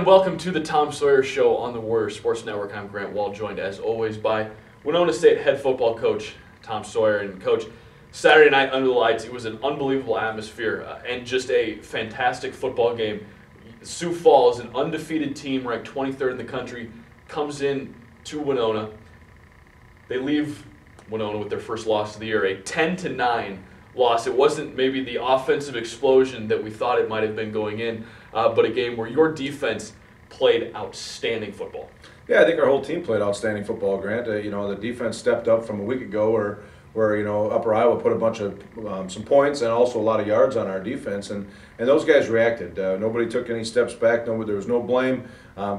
welcome to the Tom Sawyer Show on the Warrior Sports Network. I'm Grant Wall, joined as always by Winona State head football coach Tom Sawyer. And Coach, Saturday night under the lights, it was an unbelievable atmosphere and just a fantastic football game. Sioux Falls, an undefeated team ranked 23rd in the country, comes in to Winona. They leave Winona with their first loss of the year, a 10-9 loss. It wasn't maybe the offensive explosion that we thought it might have been going in, but a game where your defense played outstanding football. Yeah, I think our whole team played outstanding football, Grant. The defense stepped up from a week ago where Upper Iowa put a bunch of some points and also a lot of yards on our defense, and those guys reacted. Nobody took any steps back. There was no blame.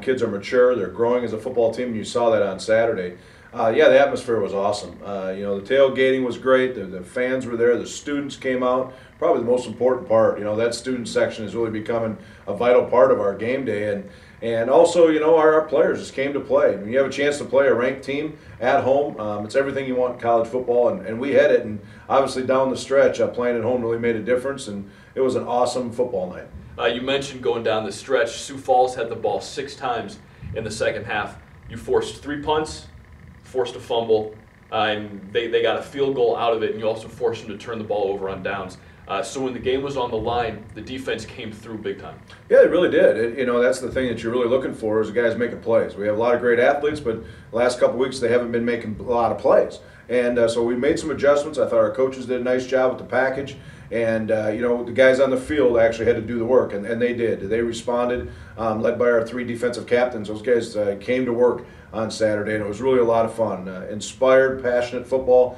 Kids are mature. They're growing as a football team, and you saw that on Saturday. The atmosphere was awesome. The tailgating was great. The fans were there. The students came out. Probably the most important part. That student section is really becoming a vital part of our game day. And also, our players just came to play. When you have a chance to play a ranked team at home, it's everything you want in college football, and we had it. And obviously down the stretch, playing at home really made a difference, and it was an awesome football night. You mentioned going down the stretch. Sioux Falls had the ball 6 times in the second half. You forced 3 punts, forced a fumble, and they got a field goal out of it, and you also forced them to turn the ball over on downs. So when the game was on the line, the defense came through big time. Yeah, they really did. That's the thing that you're really looking for is the guys making plays. We have a lot of great athletes, but the last couple of weeks they haven't been making a lot of plays. And so we made some adjustments. I thought our coaches did a nice job with the package. And, the guys on the field actually had to do the work, and they did. They responded, led by our 3 defensive captains. Those guys came to work on Saturday, and it was really a lot of fun. Inspired, passionate football.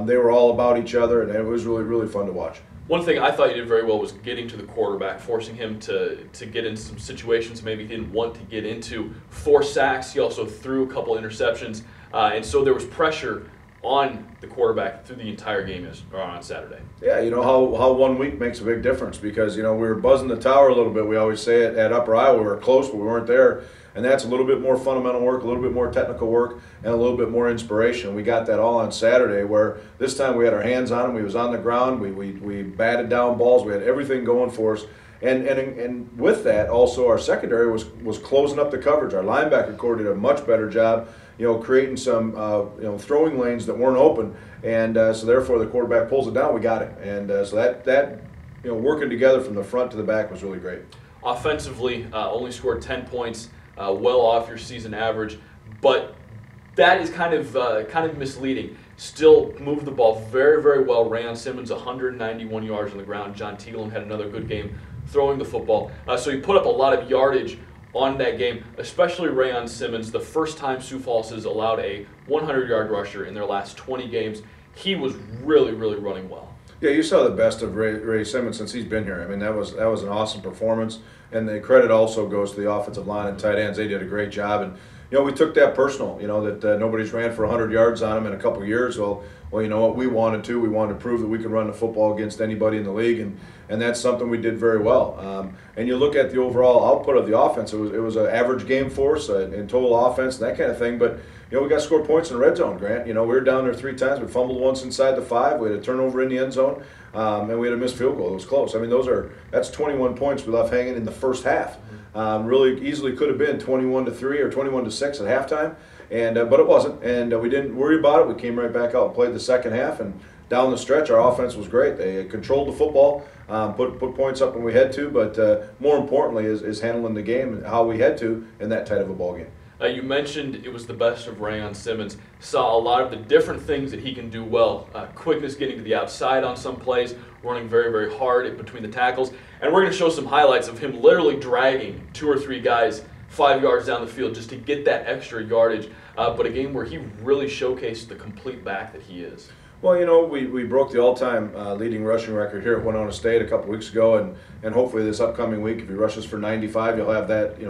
They were all about each other, and it was really, really fun to watch. One thing I thought you did very well was getting to the quarterback, forcing him to get into some situations maybe he didn't want to get into. 4 sacks. He also threw a couple interceptions. And so there was pressure on the quarterback through the entire game on Saturday. Yeah, how 1 week makes a big difference because, we were buzzing the tower a little bit. We always say it at Upper Iowa. We were close, but we weren't there. And that's a little bit more fundamental work, a little bit more technical work, and a little bit more inspiration. We got that all on Saturday where this time we had our hands on him. We was on the ground. We batted down balls. We had everything going for us. And with that, also our secondary was closing up the coverage. Our linebacker core did a much better job, creating some throwing lanes that weren't open, and so therefore the quarterback pulls it down. We got it, and so that working together from the front to the back was really great. Offensively, only scored 10 points, well off your season average, but that is kind of misleading. Still moved the ball very, very well. Rayon Simmons, 191 yards on the ground. John Teaglin had another good game throwing the football. So he put up a lot of yardage on that game, especially Rayon Simmons, the first time Sioux Falls has allowed a 100-yard rusher in their last 20 games. He was really, really running well. Yeah, you saw the best of Ray Simmons since he's been here. I mean, that was an awesome performance, and the credit also goes to the offensive line and tight ends. They did a great job, and we took that personal. That nobody's ran for 100 yards on him in a couple of years. Well, you know what? We wanted to prove that we could run the football against anybody in the league, and that's something we did very well. And you look at the overall output of the offense. It was an average game for us in total offense and that kind of thing. But we got to score points in the red zone, Grant. We were down there 3 times. We fumbled once inside the 5. We had a turnover in the end zone, and we had a missed field goal. It was close. I mean, that's 21 points we left hanging in the first half. Really easily could have been 21-3 or 21-6 at halftime, but it wasn't. And we didn't worry about it. We came right back out and played the second half, and down the stretch, our offense was great. They controlled the football, put points up when we had to, but more importantly is handling the game and how we had to in that tight of a ball game. You mentioned it was the best of Rayon Simmons. Saw a lot of the different things that he can do well. Quickness, getting to the outside on some plays, running very, very hard between the tackles. And we're going to show some highlights of him literally dragging 2 or 3 guys 5 yards down the field just to get that extra yardage. But a game where he really showcased the complete back that he is. Well, we broke the all-time leading rushing record here at Winona State a couple weeks ago, and hopefully this upcoming week, if he rushes for 95, you'll have that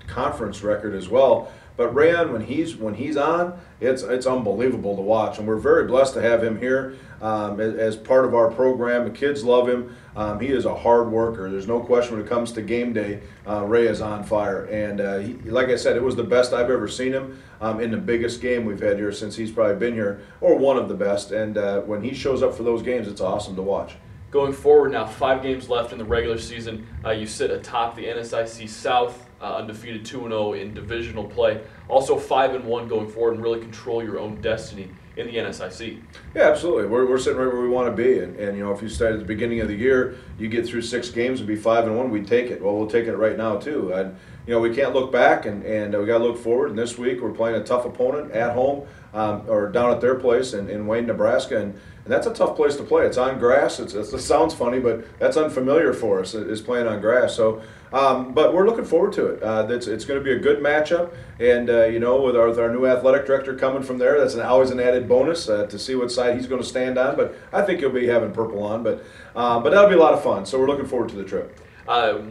conference record as well. But Rayon, when he's on, it's unbelievable to watch, and we're very blessed to have him here as part of our program. The kids love him. He is a hard worker. There's no question when it comes to game day, Ray is on fire. And like I said, it was the best I've ever seen him in the biggest game we've had here since he's probably been here, or one of the best. And when he shows up for those games, it's awesome to watch. Going forward now, 5 games left in the regular season. You sit atop the NSIC South. undefeated 2-0 in divisional play. Also 5-1 going forward and really control your own destiny in the NSIC. Yeah, absolutely. We're sitting right where we want to be, and if you start at the beginning of the year, you get through 6 games and be 5-1, we'd take it. Well, we'll take it right now too. And we can't look back, and we got to look forward. And this week we're playing a tough opponent at home or down at their place in Wayne, Nebraska, and that's a tough place to play. It's on grass. It sounds funny, but that's unfamiliar for us, is playing on grass. So, but we're looking forward to it. It's going to be a good matchup, and with our new athletic director coming from there, that's always an added bonus to see what side he's going to stand on. But I think he'll be having purple on, but that'll be a lot of fun. So we're looking forward to the trip.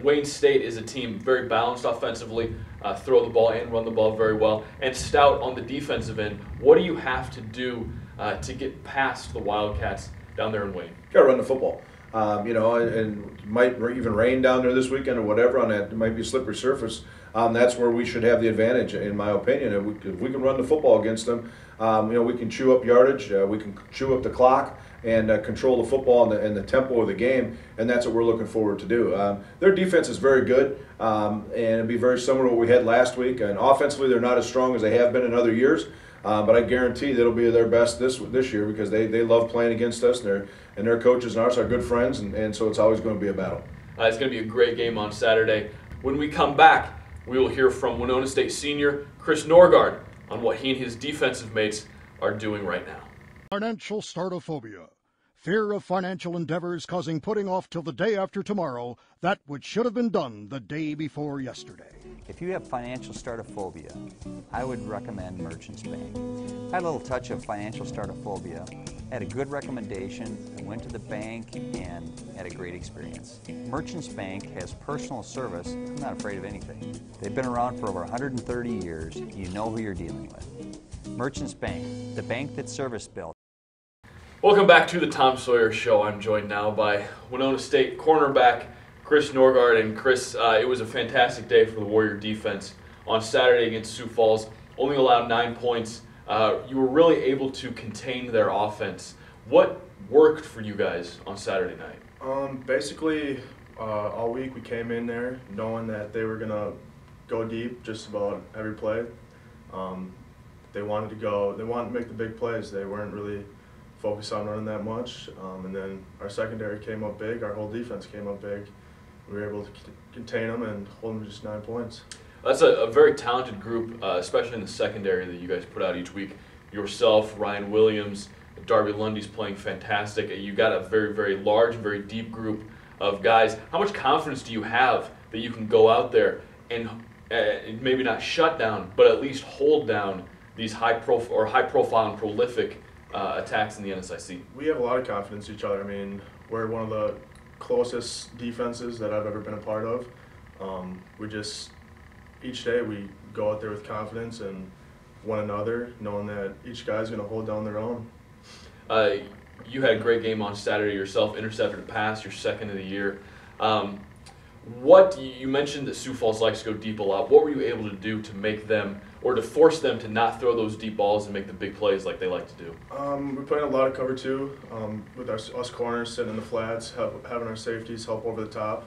Wayne State is a team very balanced offensively, throw the ball and run the ball very well, and stout on the defensive end. What do you have to do to get past the Wildcats down there in Wayne? Got to run the football. And it might even rain down there this weekend or whatever on that. It might be a slippery surface. That's where we should have the advantage, in my opinion. If we can run the football against them, we can chew up yardage, we can chew up the clock, and control the football and the tempo of the game, and that's what we're looking forward to do. Their defense is very good, and it'll be very similar to what we had last week. And offensively, they're not as strong as they have been in other years, but I guarantee that'll be their best this year, because they love playing against us, and their coaches and ours are good friends, and so it's always going to be a battle. It's going to be a great game on Saturday. When we come back, we will hear from Winona State senior Chris Norgaard on what he and his defensive mates are doing right now. Financial startophobia. Fear of financial endeavors causing putting off till the day after tomorrow that which should have been done the day before yesterday. If you have financial startophobia, I would recommend Merchants Bank. I had a little touch of financial startophobia, had a good recommendation, and went to the bank and had a great experience. Merchants Bank has personal service. I'm not afraid of anything. They've been around for over 130 years. You know who you're dealing with. Merchants Bank, the bank that's service built. Welcome back to the Tom Sawyer Show. I'm joined now by Winona State cornerback Chris Norgaard. And Chris, it was a fantastic day for the Warrior defense on Saturday against Sioux Falls. Only allowed 9 points. You were really able to contain their offense. What worked for you guys on Saturday night? Basically, all week we came in there knowing that they were going to go deep just about every play. They wanted to make the big plays. They weren't really focused on running that much. And then our secondary came up big. Our whole defense came up big. We were able to contain them and hold them to just 9 points. That's a very talented group, especially in the secondary that you guys put out each week. Yourself, Ryan Williams, Darby Lundy's playing fantastic. You got a very, very large and very deep group of guys. How much confidence do you have that you can go out there and maybe not shut down, but at least hold down these high-profile and prolific attacks in the NSIC? We have a lot of confidence in each other. I mean, we're one of the closest defenses that I've ever been a part of. Each day we go out there with confidence in one another, knowing that each guy's going to hold down their own. You had a great game on Saturday yourself, intercepted a pass, your second of the year. You mentioned that Sioux Falls likes to go deep a lot. What were you able to do to make them, or to force them to not throw those deep balls and make the big plays like they like to do? We're playing a lot of cover two with us corners sitting in the flats, having our safeties help over the top,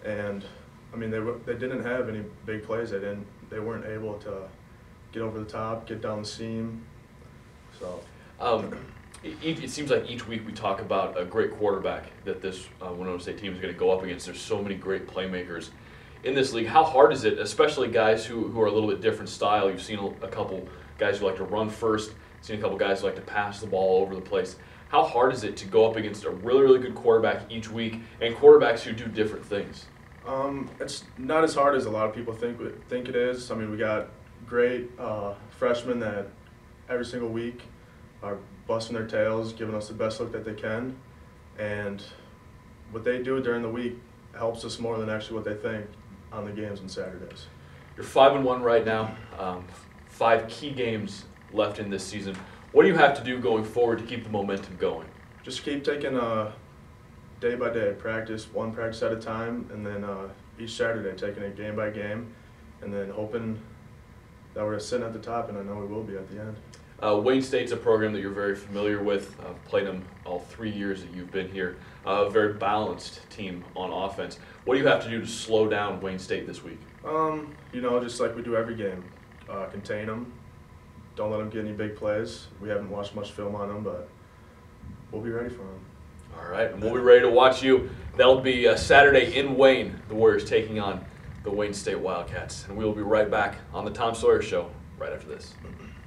and I mean they didn't have any big plays. They weren't able to get over the top, get down the seam. So. It seems like each week we talk about a great quarterback that this Winona State team is going to go up against. There's so many great playmakers in this league. How hard is it, especially guys who are a little bit different style? You've seen a couple guys who like to run first, seen a couple guys who like to pass the ball all over the place. How hard is it to go up against a really, really good quarterback each week and quarterbacks who do different things? It's not as hard as a lot of people think it is. I mean, we got great freshmen that every single week are busting their tails, giving us the best look that they can, and what they do during the week helps us more than actually what they think on the games on Saturdays. You're 5-1 right now, 5 key games left in this season. What do you have to do going forward to keep the momentum going? Just keep taking day by day, one practice at a time, and then each Saturday taking it game by game, and then hoping that we're sitting at the top, and I know we will be at the end. Wayne State's a program that you're very familiar with. I've played them all 3 years that you've been here. A very balanced team on offense. What do you have to do to slow down Wayne State this week? You know, just like we do every game, contain them. Don't let them get any big plays. We haven't watched much film on them, but we'll be ready for them. All right, and we'll be ready to watch you. That'll be Saturday in Wayne, the Warriors taking on the Wayne State Wildcats. And we will be right back on the Tom Sawyer Show right after this.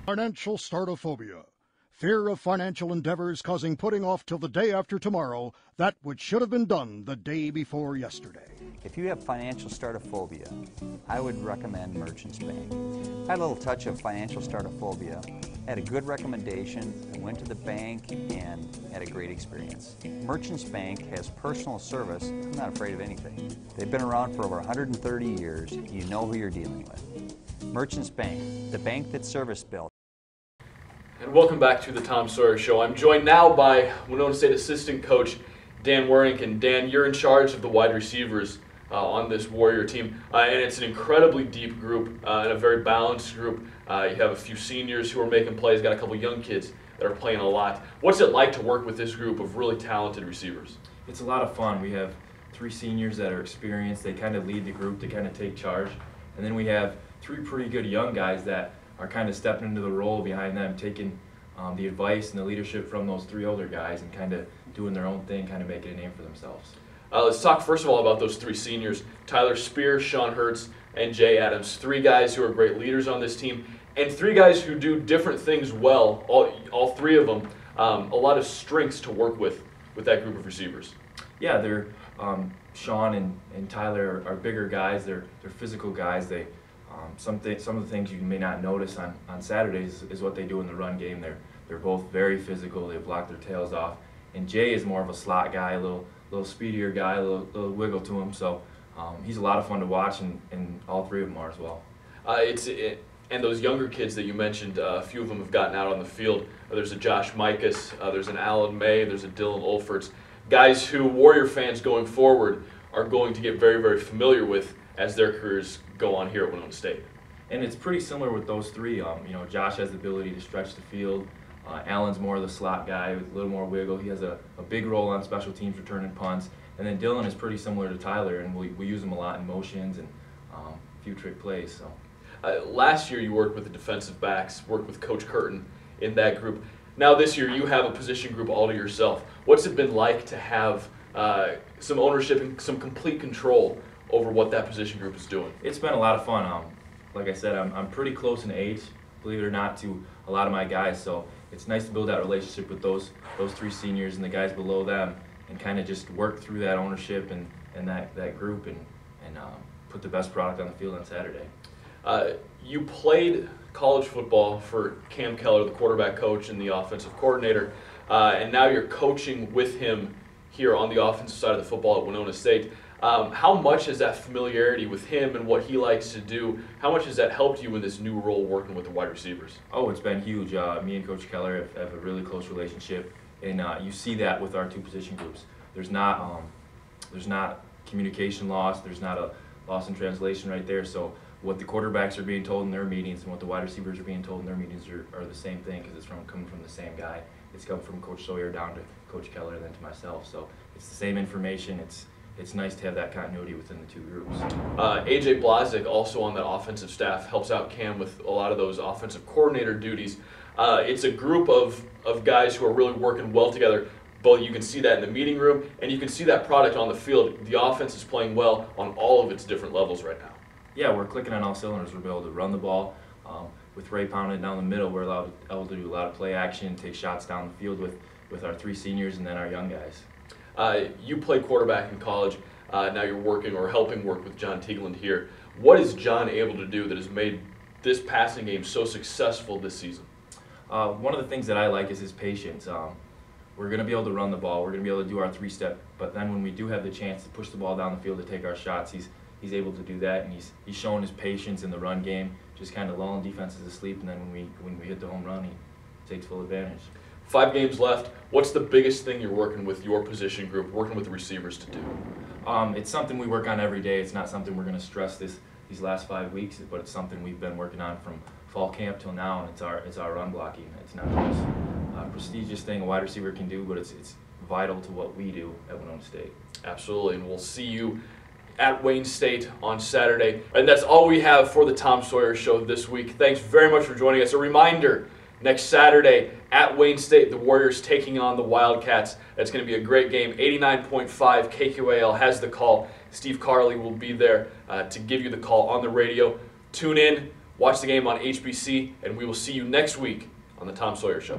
Financial startophobia. Fear of financial endeavors causing putting off till the day after tomorrow that which should have been done the day before yesterday. If you have financial startophobia, I would recommend Merchants Bank. I had a little touch of financial startophobia, had a good recommendation, I went to the bank and had a great experience. Merchants Bank has personal service. I'm not afraid of anything. They've been around for over 130 years. You know who you're dealing with. Merchants Bank, the bank that's service built. And welcome back to the Tom Sawyer Show. I'm joined now by Winona State assistant coach Dan Werner. And Dan, you're in charge of the wide receivers on this Warrior team. And it's an incredibly deep group and a very balanced group. You have a few seniors who are making plays, got a couple young kids that are playing a lot. What's it like to work with this group of really talented receivers? It's a lot of fun. We have 3 seniors that are experienced. They kind of lead the group. They kind of take charge. And then we have 3 pretty good young guys that are kind of stepping into the role behind them, taking the advice and the leadership from those 3 older guys and kind of doing their own thing, kind of making a name for themselves. Let's talk first of all about those 3 seniors, Tyler Spear, Sean Hertz, and Jay Adams. 3 guys who are great leaders on this team, and 3 guys who do different things well, all 3 of them. A lot of strengths to work with that group of receivers. Yeah, they're Sean and Tyler are bigger guys. They're physical guys. They some of the things you may not notice on Saturdays is what they do in the run game. They're both very physical. They block their tails off. And Jay is more of a slot guy, a little speedier guy, a little wiggle to him. So he's a lot of fun to watch, and all 3 of them are as well. And those younger kids that you mentioned, a few of them have gotten out on the field. There's a Josh Mikas, there's an Alan May, there's a Dylan Olferts. Guys who Warrior fans going forward are going to get very, very familiar with as their careers go on here at Winona State. And it's pretty similar with those 3. You know, Josh has the ability to stretch the field. Alan's more of the slot guy with a little more wiggle. He has a big role on special teams, returning punts. And then Dylan is pretty similar to Tyler, and we use him a lot in motions and a few trick plays. So. Last year you worked with the defensive backs, worked with Coach Curtin in that group. Now this year you have a position group all to yourself. What's it been like to have some ownership and some complete control over what that position group is doing? It's been a lot of fun. Like I said, I'm pretty close in age, believe it or not, to a lot of my guys. So it's nice to build that relationship with those 3 seniors and the guys below them, and kind of just work through that ownership and that group and put the best product on the field on Saturday. You played college football for Cam Keller, the quarterback coach and the offensive coordinator, and now you're coaching with him here on the offensive side of the football at Winona State. How much has that familiarity with him and what he likes to do, how much has that helped you in this new role working with the wide receivers? Oh, it's been huge. Me and Coach Keller have a really close relationship, and you see that with our 2 position groups. There's not communication loss. There's not a loss in translation right there. So what the quarterbacks are being told in their meetings and what the wide receivers are being told in their meetings are the same thing, because it's coming from the same guy. It's come from Coach Sawyer down to Coach Keller and then to myself. So it's the same information. It's nice to have that continuity within the 2 groups. AJ Blazik, also on that offensive staff, helps out Cam with a lot of those offensive coordinator duties. It's a group of guys who are really working well together. But you can see that in the meeting room, and you can see that product on the field. The offense is playing well on all of its different levels right now. Yeah, we're clicking on all cylinders. We're able to run the ball. With Ray pounding down the middle, we're able to do a lot of play action, take shots down the field with our 3 seniors and then our young guys. You played quarterback in college. Now you're working or helping work with John Teagland here. What is John able to do that has made this passing game so successful this season? One of the things that I like is his patience. We're going to be able to run the ball. We're going to be able to do our 3-step. But then when we do have the chance to push the ball down the field to take our shots, he's able to do that, and he's showing his patience in the run game, just kind of lulling defenses asleep. And then when we hit the home run, he takes full advantage. 5 games left. What's the biggest thing you're working with your position group, working with the receivers to do? It's something we work on every day. It's not something we're going to stress these last 5 weeks, but it's something we've been working on from fall camp till now, and it's our run blocking. It's not just a prestigious thing a wide receiver can do, but it's vital to what we do at Winona State. Absolutely, and we'll see you at Wayne State on Saturday. And that's all we have for the Tom Sawyer Show this week. Thanks very much for joining us. A reminder, next Saturday at Wayne State, the Warriors taking on the Wildcats. That's going to be a great game. 89.5 KQAL has the call. Steve Carley will be there to give you the call on the radio. Tune in, watch the game on HBC, and we will see you next week on the Tom Sawyer Show.